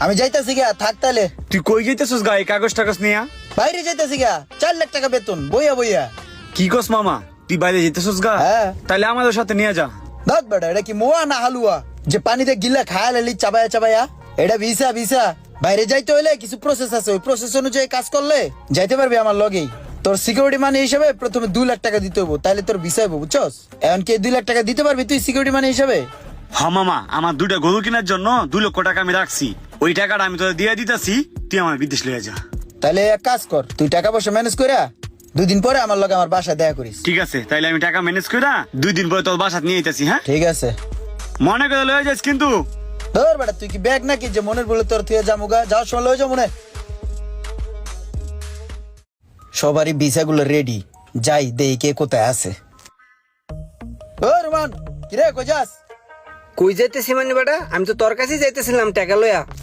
আমি যাইতাছি গা, থাক তাহলে। তুই কই যাইতেছিস গা এই কাগজ টাগজ নিয়া? বাইরে যাইতাছি গা, 4 লাখ টাকা বেতন, বইয়া বইয়া। কি কস মামা, তুই বাইরে যেতেছিস গা? হ্যাঁ। তাহলে আমাদের সাথে নিয়ে যা। দাঁত বেটা, এটা কি মোয়া না হালুয়া যে পানিতে গিলা খায়া লালি চাবায়া চাবায়া? এটা ভিসা ভিসা। বাইরে যাইতে হইলে কিছু প্রসেস আছে, ওই প্রসেস অনুযায়ী কাজ করলে যাইতে পারবি আমার লগেই। তোর সিকিউরিটি মানি হিসাবে প্রথমে 2 লাখ টাকা দিতে হবো, তাহলে তোর ভিসা হবো, বুঝছস? এখন কি 2 লাখ টাকা দিতে পারবি তুই সিকিউরিটি মানি হিসাবে? হ্যাঁ মামা, আমার 2টা গরু কেনার জন্য 2 লক্ষ টাকা আমি রাখছি। ওই টাকাটা আমি তোকে দিয়ে দিতেছি, তুই আমার বিদেশ লয়ে যা। তাহলে এক কাজ কর, তুই টাকা পয়সা ম্যানেজ কইরা 2 দিন পরে আমার লগে আমার বাসায় দেখা করিস। ঠিক আছে, তাইলে আমি টাকা ম্যানেজ করে 2 দিন পরে তোর বাসাত নিয়ে যেতেছি। হ্যাঁ, ঠিক আছে। মনে করে লয়ে যাস কিন্তু। ধর বেটা, তুই কি ব্যাগ নাকি যে মনের বলে তোর থুয়ে যামুগা? যাওয়ার সময় লয়ে যাও মনে। সবারই ভিসা গুলো রেডি, যাই দেই কে কোথায় আছে। ও রোমান, কিরে কই যাস? কই যাইতেছি মানে বেটা? আমি তো তোর কাছেই যাইতেছিলাম টাকা লইয়া।